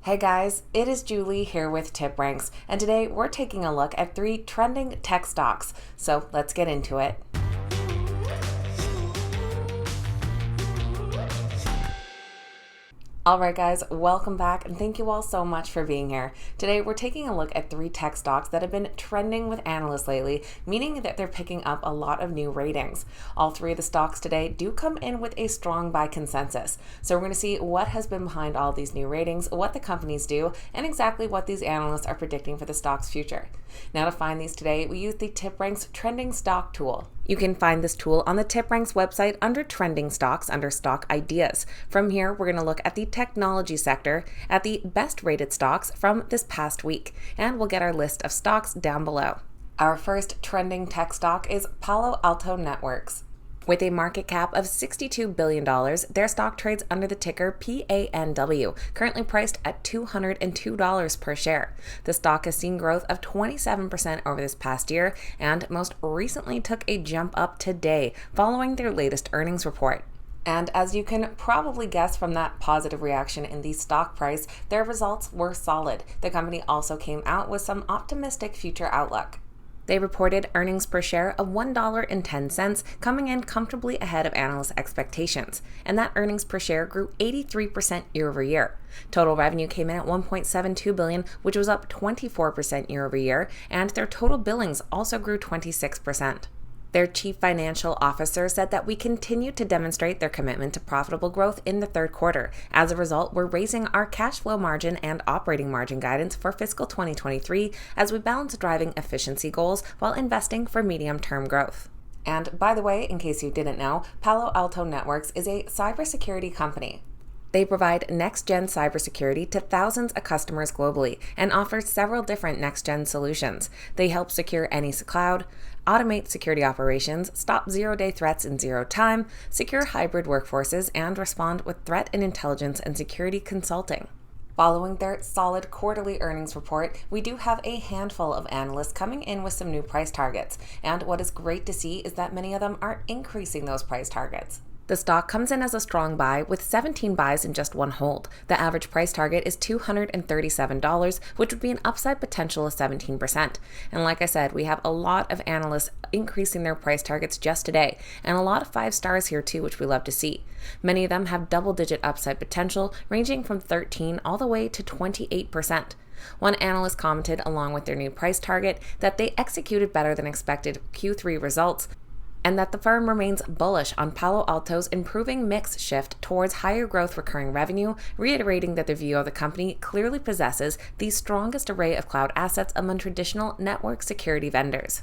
Hey guys, it is Julie here with TipRanks, and today we're taking a look at 3 trending tech stocks. So let's get into it. Alright guys, welcome back and thank you all so much for being here. Today we're taking a look at 3 tech stocks that have been trending with analysts lately, meaning that they're picking up a lot of new ratings. All 3 of the stocks today do come in with a strong buy consensus. So we're going to see what has been behind all these new ratings, what the companies do, and exactly what these analysts are predicting for the stock's future. Now to find these today, we use the TipRanks Trending Stock tool. You can find this tool on the TipRanks website under Trending Stocks under Stock Ideas. From here, we're going to look at the technology sector at the best rated stocks from this past week, and we'll get our list of stocks down below. Our first trending tech stock is Palo Alto Networks. With a market cap of $62 billion, their stock trades under the ticker PANW, currently priced at $202 per share. The stock has seen growth of 27% over this past year and most recently took a jump up today following their latest earnings report. And as you can probably guess from that positive reaction in the stock price, their results were solid. The company also came out with some optimistic future outlook. They reported earnings per share of $1.10, coming in comfortably ahead of analyst expectations, and that earnings per share grew 83% year over year. Total revenue came in at $1.72 billion, which was up 24% year over year, and their total billings also grew 26%. Their chief financial officer said that we continue to demonstrate their commitment to profitable growth in the third quarter. As a result, we're raising our cash flow margin and operating margin guidance for fiscal 2023 as we balance driving efficiency goals while investing for medium-term growth. And by the way, in case you didn't know, Palo Alto Networks is a cybersecurity company. They provide next-gen cybersecurity to thousands of customers globally and offer several different next-gen solutions. They help secure any cloud, automate security operations, stop zero-day threats in zero time, secure hybrid workforces, and respond with threat and intelligence and security consulting. Following their solid quarterly earnings report, we do have a handful of analysts coming in with some new price targets. And what is great to see is that many of them are increasing those price targets. The stock comes in as a strong buy with 17 buys in just one hold. The average price target is $237, which would be an upside potential of 17%. And like I said, we have a lot of analysts increasing their price targets just today, and a lot of 5 stars here too, which we love to see. Many of them have double-digit upside potential, ranging from 13 all the way to 28%. One analyst commented along with their new price target that they executed better than expected Q3 results, and that the firm remains bullish on Palo Alto's improving mix shift towards higher growth recurring revenue, reiterating that the view of the company clearly possesses the strongest array of cloud assets among traditional network security vendors.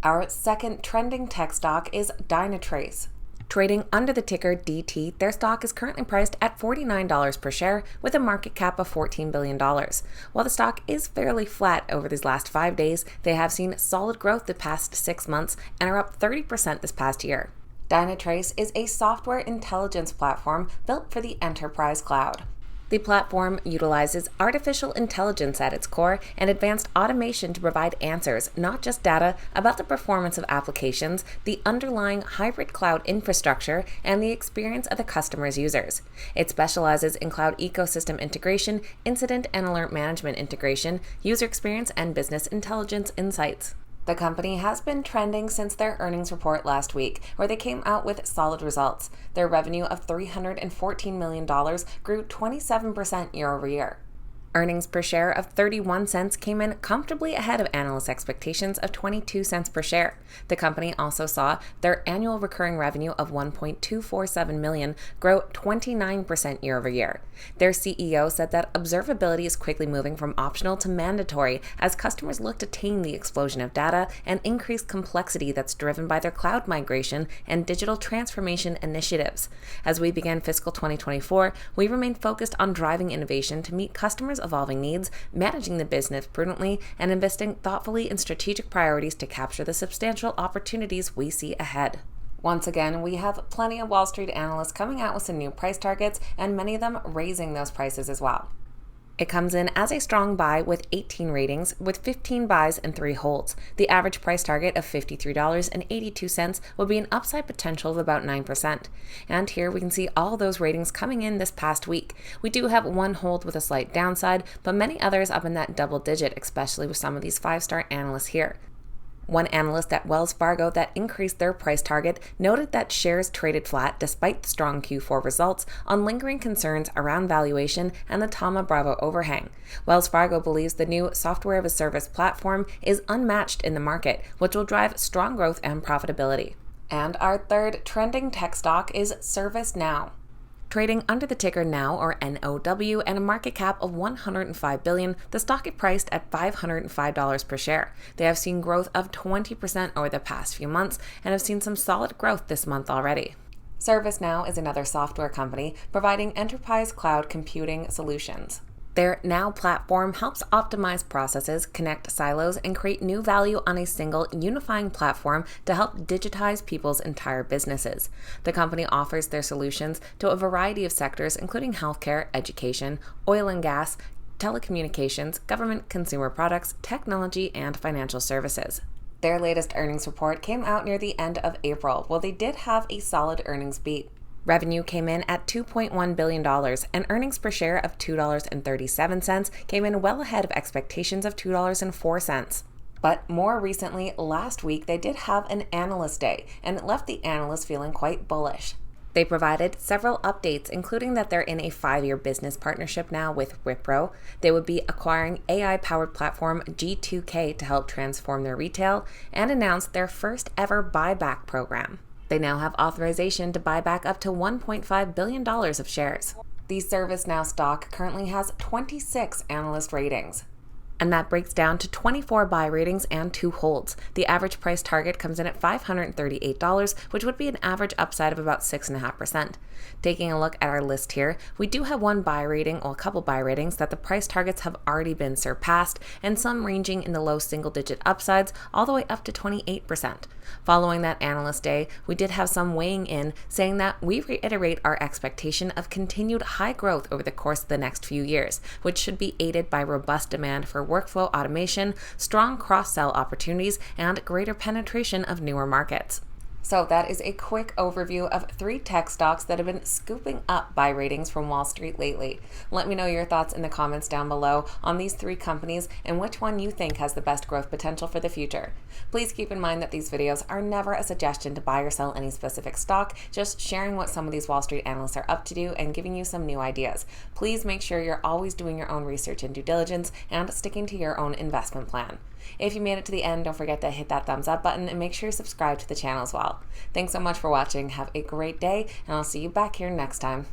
Our second trending tech stock is Dynatrace. Trading under the ticker DT, their stock is currently priced at $49 per share with a market cap of $14 billion. While the stock is fairly flat over these last 5 days, they have seen solid growth the past 6 months and are up 30% this past year. Dynatrace is a software intelligence platform built for the enterprise cloud. The platform utilizes artificial intelligence at its core and advanced automation to provide answers, not just data, about the performance of applications, the underlying hybrid cloud infrastructure, and the experience of the customer's users. It specializes in cloud ecosystem integration, incident and alert management integration, user experience, and business intelligence insights. The company has been trending since their earnings report last week, where they came out with solid results. Their revenue of $314 million grew 27% year over year. Earnings per share of 31 cents came in comfortably ahead of analyst expectations of 22 cents per share. The company also saw their annual recurring revenue of $1.247 million grow 29% year over year. Their CEO said that observability is quickly moving from optional to mandatory as customers look to tame the explosion of data and increased complexity that's driven by their cloud migration and digital transformation initiatives. As we begin fiscal 2024, we remain focused on driving innovation to meet customers' evolving needs, managing the business prudently, and investing thoughtfully in strategic priorities to capture the substantial opportunities we see ahead. Once again, we have plenty of Wall Street analysts coming out with some new price targets, and many of them raising those prices as well. It comes in as a strong buy with 18 ratings, with 15 buys and 3 holds. The average price target of $53.82 would be an upside potential of about 9%. And here we can see all those ratings coming in this past week. We do have one hold with a slight downside, but many others up in that double digit, especially with some of these 5-star analysts here. One analyst at Wells Fargo that increased their price target noted that shares traded flat despite the strong Q4 results on lingering concerns around valuation and the Thoma Bravo overhang. Wells Fargo believes the new software-as-a-service platform is unmatched in the market, which will drive strong growth and profitability. And our third trending tech stock is ServiceNow. Trading under the ticker NOW, or NOW, and a market cap of $105 billion, the stock is priced at $505 per share. They have seen growth of 20% over the past few months and have seen some solid growth this month already. ServiceNow is another software company providing enterprise cloud computing solutions. Their Now platform helps optimize processes, connect silos, and create new value on a single, unifying platform to help digitize people's entire businesses. The company offers their solutions to a variety of sectors, including healthcare, education, oil and gas, telecommunications, government, consumer products, technology, and financial services. Their latest earnings report came out near the end of April, while they did have a solid earnings beat. Revenue came in at $2.1 billion, and earnings per share of $2.37 came in well ahead of expectations of $2.04. But more recently, last week, they did have an Analyst Day, and it left the analysts feeling quite bullish. They provided several updates, including that they're in a 5-year business partnership now with Wipro. They would be acquiring AI-powered platform G2K to help transform their retail, and announced their first ever buyback program. They now have authorization to buy back up to $1.5 billion of shares. The ServiceNow stock currently has 26 analyst ratings, and that breaks down to 24 buy ratings and 2 holds. The average price target comes in at $538, which would be an average upside of about 6.5%. Taking a look at our list here, we do have one buy rating or a couple buy ratings that the price targets have already been surpassed, and some ranging in the low single-digit upsides all the way up to 28%. Following that Analyst Day, we did have some weighing in, saying that we reiterate our expectation of continued high growth over the course of the next few years, which should be aided by robust demand for workflow automation, strong cross-sell opportunities, and greater penetration of newer markets. So that is a quick overview of 3 tech stocks that have been scooping up buy ratings from Wall Street lately. Let me know your thoughts in the comments down below on these 3 companies and which one you think has the best growth potential for the future. Please keep in mind that these videos are never a suggestion to buy or sell any specific stock, just sharing what some of these Wall Street analysts are up to do and giving you some new ideas. Please make sure you're always doing your own research and due diligence and sticking to your own investment plan. If you made it to the end, don't forget to hit that thumbs up button and make sure you subscribe to the channel as well. Thanks so much for watching. Have a great day, and I'll see you back here next time.